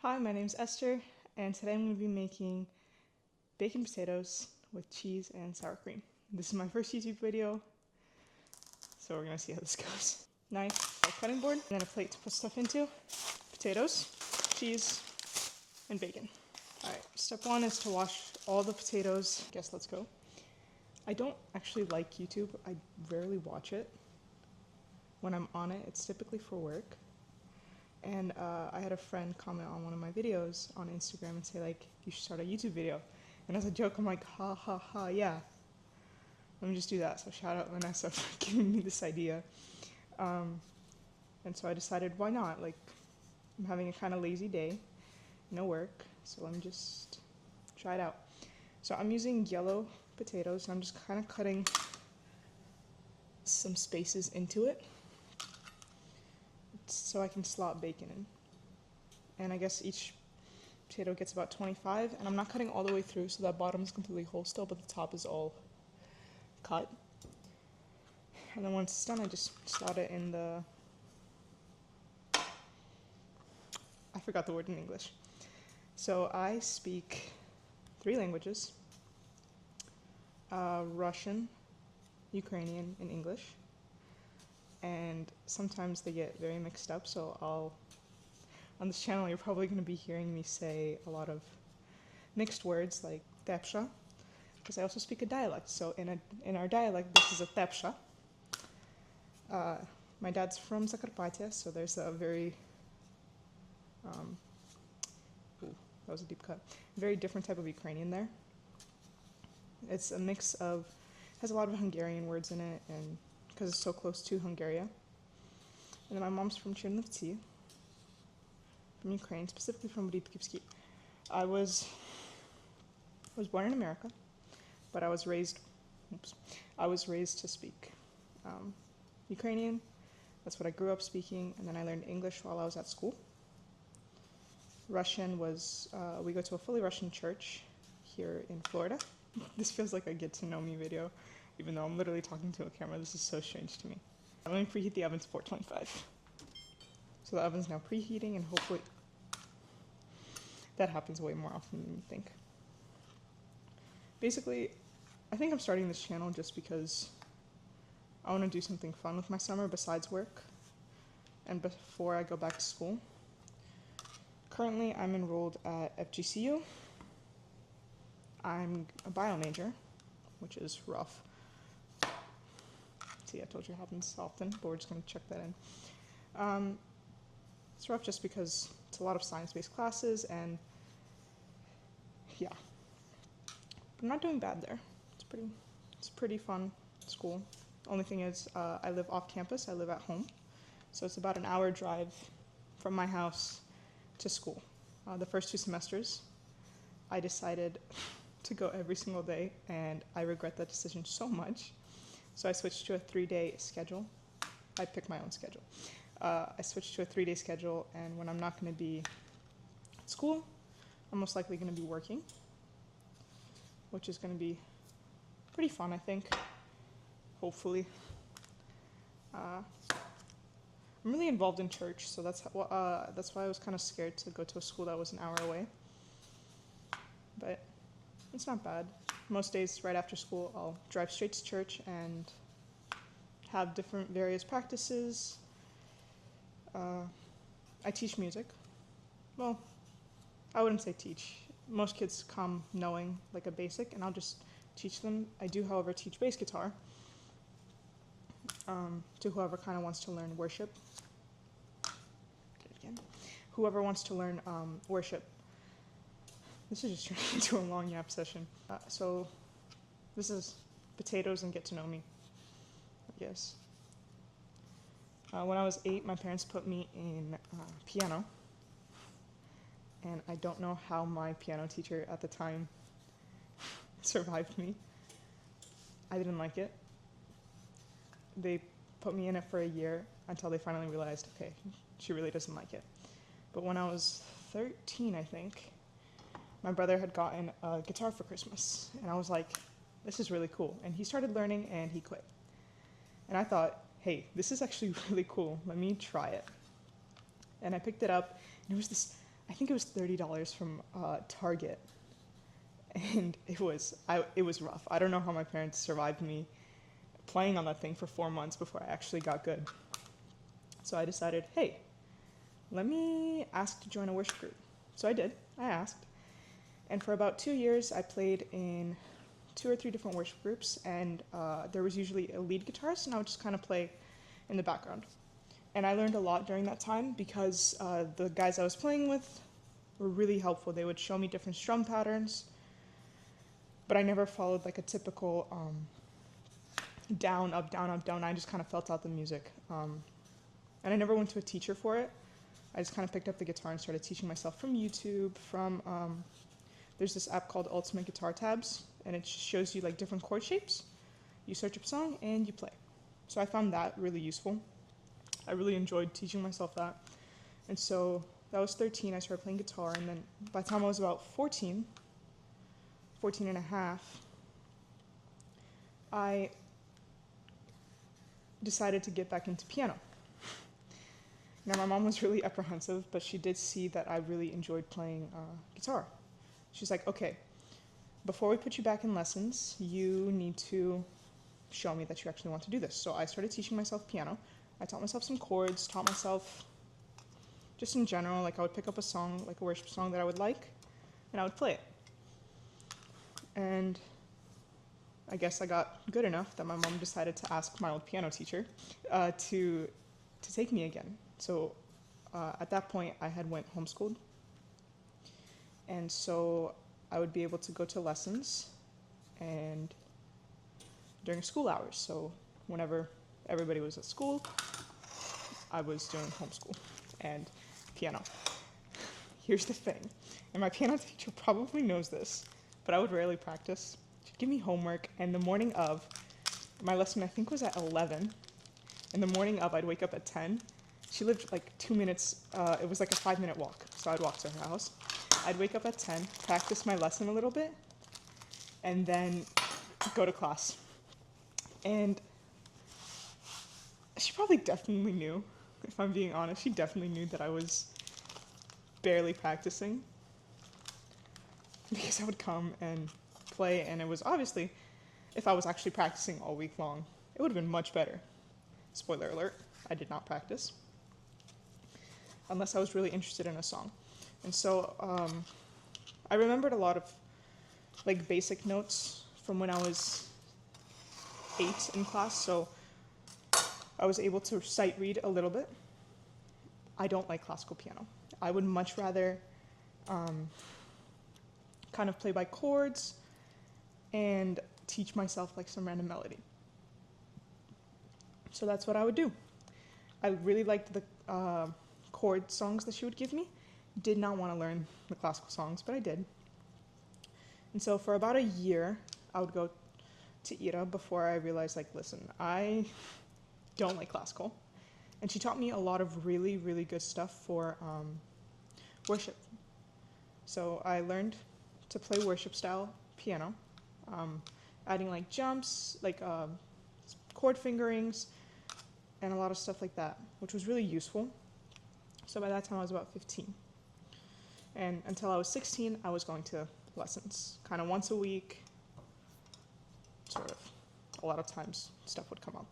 Hi, my name's Esther, and today I'm going to be making bacon potatoes with cheese and sour cream. This is my first YouTube video, so we're going to see how this goes. Knife, a cutting board, and then a plate to put stuff into. Potatoes, cheese, and bacon. Alright, step one is to wash all the potatoes. Guess let's go. I don't actually like YouTube. I rarely watch it. When I'm on it, it's typically for work. And I had a friend comment on one of my videos on Instagram and say, like, you should start a YouTube video. And as a joke, I'm like, ha ha ha, yeah. Let me just do that. So shout out Vanessa for giving me this idea. And so I decided, why not? Like, I'm having a kind of lazy day, no work, so let me just try it out. So I'm using yellow potatoes, and I'm just kind of cutting some spaces into it so I can slot bacon in. And I guess each potato gets about 25, and I'm not cutting all the way through, so that bottom is completely whole still, but the top is all cut. And then once it's done, I just slot it in the... I forgot the word in English. So I speak 3 languages. Russian, Ukrainian, and English. And sometimes they get very mixed up, so on this channel you're probably going to be hearing me say a lot of mixed words like tepsha, because I also speak a dialect. So in our dialect, this is a tepsha. My dad's from Zakarpattia, so there's a very that was a deep cut. Very different type of Ukrainian there. It's a mix of, has a lot of Hungarian words in it, and because it's so close to Hungary. And then my mom's from Chernivtsi, from Ukraine, specifically from Rytkivsky. I was born in America, but I was raised to speak Ukrainian. That's what I grew up speaking, and then I learned English while I was at school. Russian was, we go to a fully Russian church here in Florida. This feels like a get to know me video, even though I'm literally talking to a camera. This is so strange to me. Let me preheat the oven to 425. So the oven's now preheating, and hopefully that happens way more often than you think. Basically, I think I'm starting this channel just because I want to do something fun with my summer besides work and before I go back to school. Currently, I'm enrolled at FGCU. I'm a bio major, which is rough. See, I told you it happens often, but we're just going to check that in. It's rough just because it's a lot of science-based classes, and yeah. But I'm not doing bad there. It's pretty fun school. Only thing is, I live off campus. I live at home, so it's about an hour drive from my house to school. The first 2 semesters, I decided to go every single day, and I regret that decision so much. So I switched to a 3-day schedule. I picked my own schedule. I switched to a 3-day schedule, and when I'm not going to be at school, I'm most likely going to be working, which is going to be pretty fun, I think, hopefully. I'm really involved in church, so that's why I was kind of scared to go to a school that was an hour away. But it's not bad. Most days right after school, I'll drive straight to church and have different various practices. I teach music. Well, I wouldn't say teach. Most kids come knowing like a basic, and I'll just teach them. I do, however, teach bass guitar to whoever kind of wants to learn worship. Whoever wants to learn worship. This is just turning into a long yap session. So this is potatoes and get to know me, I guess. When I was 8, my parents put me in piano, and I don't know how my piano teacher at the time survived me. I didn't like it. They put me in it for a year until they finally realized, okay, she really doesn't like it. But when I was 13, I think, my brother had gotten a guitar for Christmas, and I was like, this is really cool. And he started learning, and he quit. And I thought, hey, this is actually really cool. Let me try it. And I picked it up, and it was this I think it was $30 from Target, and it was rough. I don't know how my parents survived me playing on that thing for 4 months before I actually got good. So I decided, hey, let me ask to join a worship group. So I did. I asked. And for about 2 years, I played in 2 or 3 different worship groups, and there was usually a lead guitarist, and I would just kind of play in the background. And I learned a lot during that time because the guys I was playing with were really helpful. They would show me different strum patterns, but I never followed like a typical down, up, down, up, down. I just kind of felt out the music. And I never went to a teacher for it. I just kind of picked up the guitar and started teaching myself from YouTube, from, there's this app called Ultimate Guitar Tabs, and it shows you like different chord shapes. You search up a song and you play. So I found that really useful. I really enjoyed teaching myself that. And so that was 13, I started playing guitar, and then by the time I was about 14 and a half, I decided to get back into piano. Now my mom was really apprehensive, but she did see that I really enjoyed playing guitar. She's like, okay, before we put you back in lessons, you need to show me that you actually want to do this. So I started teaching myself piano. I taught myself some chords, taught myself just in general, like I would pick up a song, like a worship song that I would like, and I would play it. And I guess I got good enough that my mom decided to ask my old piano teacher to take me again. So at that point, I had went homeschooled, and so I would be able to go to lessons and during school hours. So whenever everybody was at school, I was doing homeschool and piano. Here's the thing, and my piano teacher probably knows this, but I would rarely practice. She'd give me homework, and the morning of, my lesson I think was at 11, and the morning of I'd wake up at 10. She lived like 2 minutes, it was like a 5-minute walk, so I'd walk to her house. I'd wake up at 10, practice my lesson a little bit, and then go to class. And she probably definitely knew, if I'm being honest, she definitely knew that I was barely practicing, because I would come and play, and it was obviously, if I was actually practicing all week long, it would have been much better. Spoiler alert, I did not practice, unless I was really interested in a song. And so I remembered a lot of like basic notes from when I was 8 in class, so I was able to sight read a little bit. I don't like classical piano. I would much rather kind of play by chords and teach myself like some random melody. So that's what I would do. I really liked the chord songs that she would give me. Did not want to learn the classical songs, but I did. And so for about a year, I would go to Ira before I realized, like, listen, I don't like classical. And she taught me a lot of really, really good stuff for worship. So I learned to play worship style piano, adding like jumps, like chord fingerings, and a lot of stuff like that, which was really useful. So by that time I was about 15. And until I was 16, I was going to lessons, kind of once a week, sort of. A lot of times stuff would come up.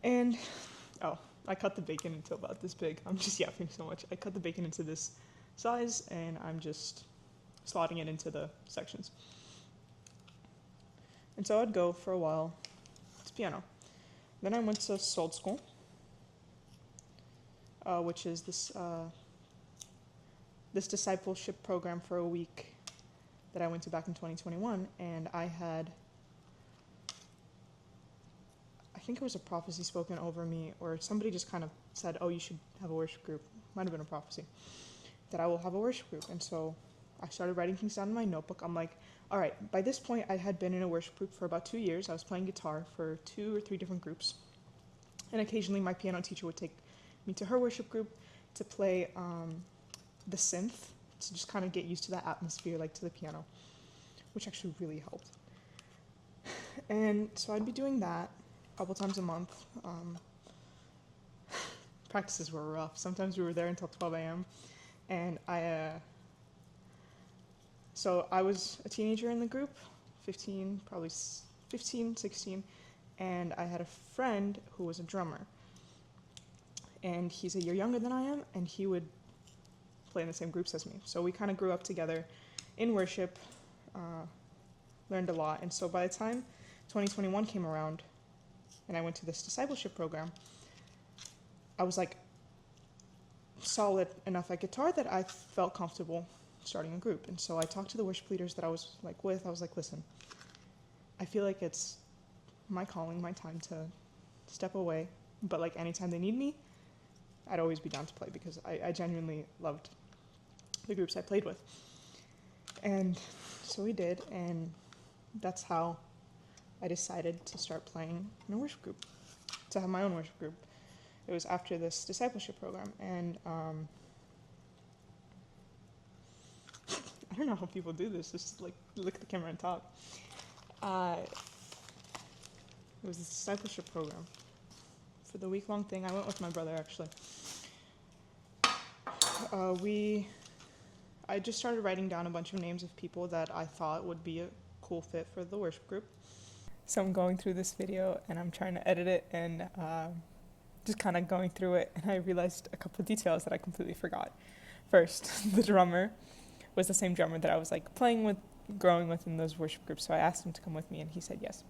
And, oh, I cut the bacon into about this big. I'm just yapping so much. I cut the bacon into this size, and I'm just slotting it into the sections. And so I'd go for a while to piano. Then I went to Sold School, which is this discipleship program for a week that I went to back in 2021, and I think it was a prophecy spoken over me, or somebody just kind of said, oh, you should have a worship group. Might have been a prophecy, that I will have a worship group. And so I started writing things down in my notebook. I'm like, all right, by this point I had been in a worship group for about 2 years. I was playing guitar for 2 or 3 different groups. And occasionally my piano teacher would take me to her worship group to play the synth, to just kind of get used to that atmosphere, like to the piano, which actually really helped. And so I'd be doing that a couple times a month. Practices were rough. Sometimes we were there until 12 a.m. And so I was a teenager in the group, 15, probably 15, 16, and I had a friend who was a drummer. And he's a year younger than I am, and he would play in the same groups as me. So we kind of grew up together in worship, learned a lot. And so by the time 2021 came around and I went to this discipleship program, I was like solid enough at guitar that I felt comfortable starting a group. And so I talked to the worship leaders that I was like with. I was like, listen, I feel like it's my calling, my time to step away. But like anytime they need me, I'd always be down to play because I genuinely loved the groups I played with. And so we did, and that's how I decided to start playing in a worship group, to have my own worship group. It was after this discipleship program, and I don't know how people do this, just like look at the camera and talk. It was this discipleship program. For the week-long thing, I went with my brother, actually. I just started writing down a bunch of names of people that I thought would be a cool fit for the worship group. So I'm going through this video, and I'm trying to edit it, and just kind of going through it, and I realized a couple of details that I completely forgot. First, the drummer was the same drummer that I was like playing with, growing with in those worship groups, so I asked him to come with me, and he said yes.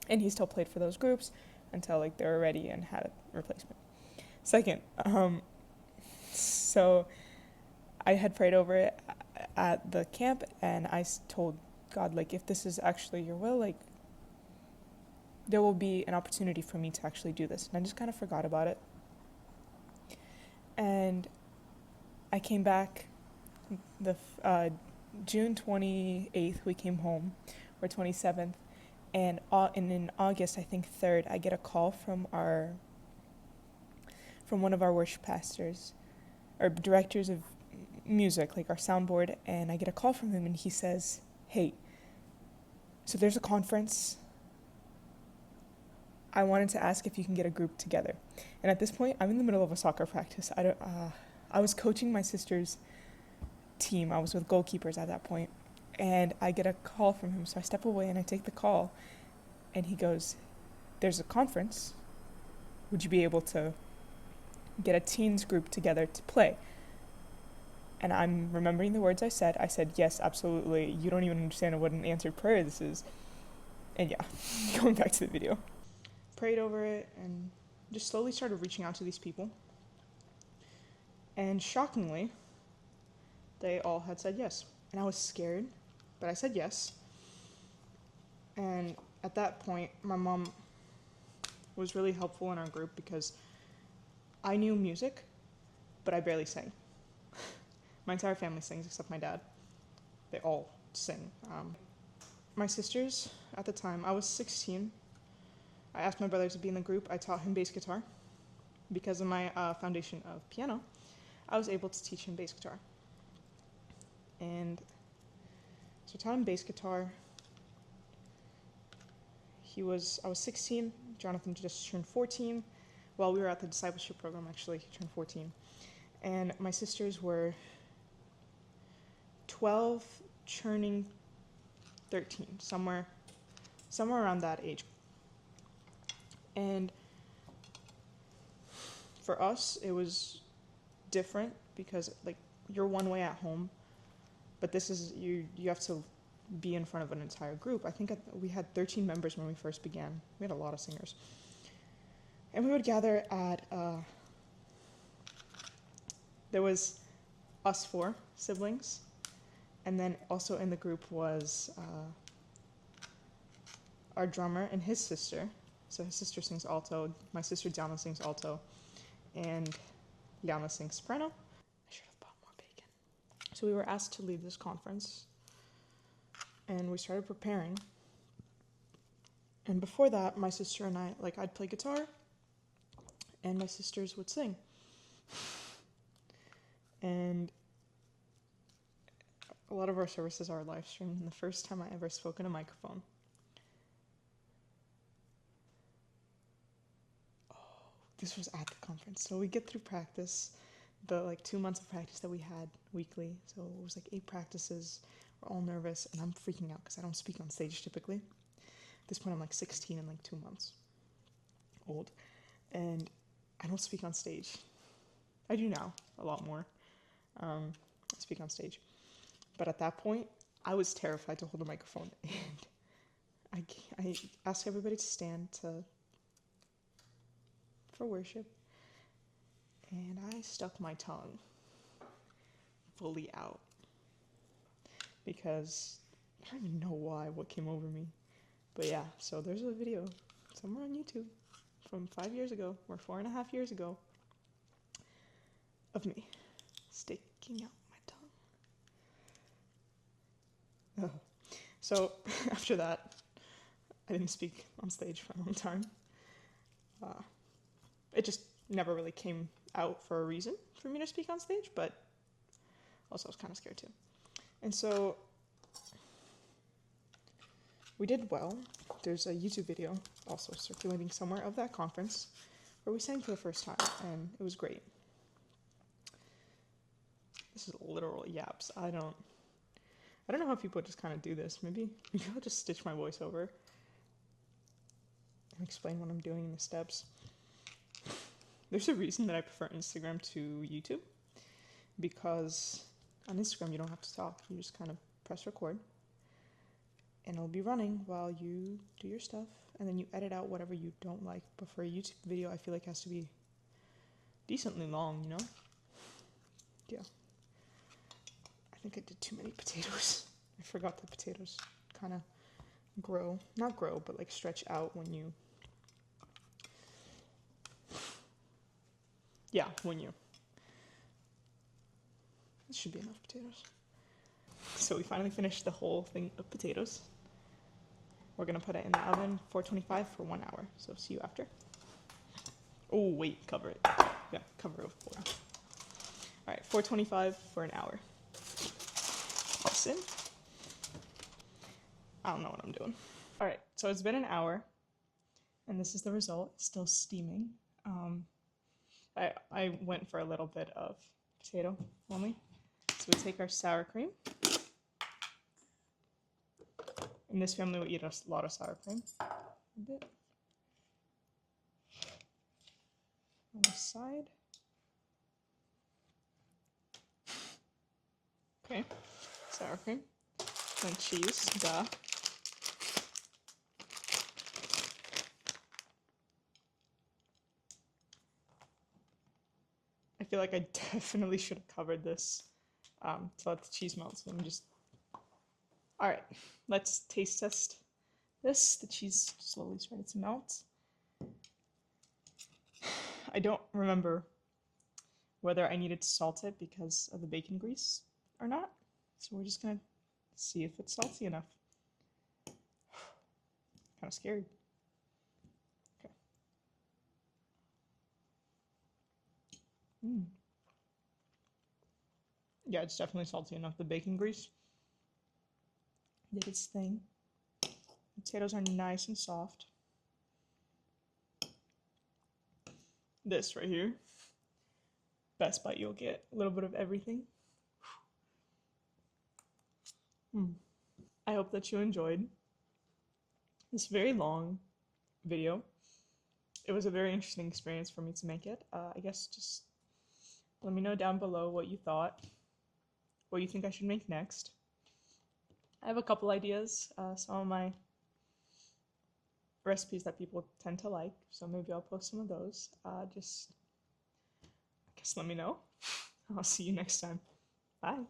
And he still played for those groups until like they were ready and had a replacement. Second, so I had prayed over it at the camp, and I told God, like, if this is actually your will, like, there will be an opportunity for me to actually do this. And I just kind of forgot about it. And I came back the June 28th, we came home, or 27th, and in August, I think 3rd, I get a call from one of our worship pastors, or directors of music, like our soundboard, and I get a call from him, and he says, hey, so there's a conference. I wanted to ask if you can get a group together. And at this point, I'm in the middle of a soccer practice. I was coaching my sister's team. I was with goalkeepers at that point, and I get a call from him. So I step away and I take the call, and he goes, there's a conference. Would you be able to get a teens group together to play? And I'm remembering the words I said. I said, yes, absolutely. You don't even understand what an answered prayer this is. And yeah, going back to the video. Prayed over it and just slowly started reaching out to these people. And shockingly, they all had said yes. And I was scared, but I said yes. And at that point, my mom was really helpful in our group because I knew music, but I barely sang. My entire family sings except my dad. They all sing. My sisters, at the time, I was 16. I asked my brother to be in the group. I taught him bass guitar. Because of my foundation of piano, I was able to teach him bass guitar. And so I taught him bass guitar. I was 16. Jonathan just turned 14. While we were at the discipleship program, actually, he turned 14. And my sisters were 12, turning 13, somewhere around that age. And for us, it was different because, like, you're one way at home, but this is, you have to be in front of an entire group. I think we had 13 members when we first began. We had a lot of singers. And we would gather at, there was us 4 siblings, and then also in the group was our drummer and his sister. So his sister sings alto, my sister Diana sings alto, and Liana sings soprano. I should have bought more bacon. So we were asked to lead this conference, and we started preparing. And before that, my sister and I, like, I'd play guitar, and my sisters would sing. And a lot of our services are live streamed, and the first time I ever spoke in a microphone, this was at the conference. So we get through practice. the like 2 months of practice that we had weekly. So it was like 8 practices. We're all nervous, and I'm freaking out because I don't speak on stage typically. At this point, I'm like 16 and like 2 months old, and I don't speak on stage. I do now a lot more. I speak on stage, but at that point, I was terrified to hold a microphone, and I asked everybody to stand for worship, and I stuck my tongue fully out because I don't even know what came over me. But yeah, so there's a video somewhere on YouTube from 5 years ago or 4.5 years ago of me sticking out my tongue. So after that, I didn't speak on stage for a long time. It just never really came out for a reason for me to speak on stage, but also I was kind of scared too. And so we did well. There's a YouTube video also circulating somewhere of that conference where we sang for the first time, and it was great. This is literal yaps. I don't know how people just kind of do this. Maybe I'll just stitch my voice over and explain what I'm doing in the steps. There's a reason that I prefer Instagram to YouTube, because on Instagram you don't have to talk. You just kind of press record, and it'll be running while you do your stuff, and then you edit out whatever you don't like. But for a YouTube video, I feel like it has to be decently long, you know? Yeah. I think I did too many potatoes. I forgot that potatoes kind of not grow, but like stretch out when you, this should be enough potatoes. So we finally finished the whole thing of potatoes. We're gonna put it in the oven, 425 for 1 hour. So see you after. Oh wait, cover it. Yeah, cover it with foil. All right, 425 for an hour. Listen. I don't know what I'm doing. All right, so it's been an hour, and this is the result. It's still steaming. I went for a little bit of potato only. So we take our sour cream. In this family, we eat a lot of sour cream. A bit. On the side. Okay, sour cream. And cheese, duh. I feel like I definitely should have covered this to let the cheese melt. So I'm just... Alright, let's taste test this. The cheese slowly started to melt. I don't remember whether I needed to salt it because of the bacon grease or not. So we're just gonna see if it's salty enough. Kind of scared. Okay. Yeah, it's definitely salty enough. The bacon grease did its thing. The potatoes are nice and soft. This right here, best bite you'll get. A little bit of everything. I hope that you enjoyed this very long video. It was a very interesting experience for me to make it. I guess just let me know down below what you thought, what you think I should make next. I have a couple ideas, some of my recipes that people tend to like, so maybe I'll post some of those. Just, I guess let me know. I'll see you next time. Bye.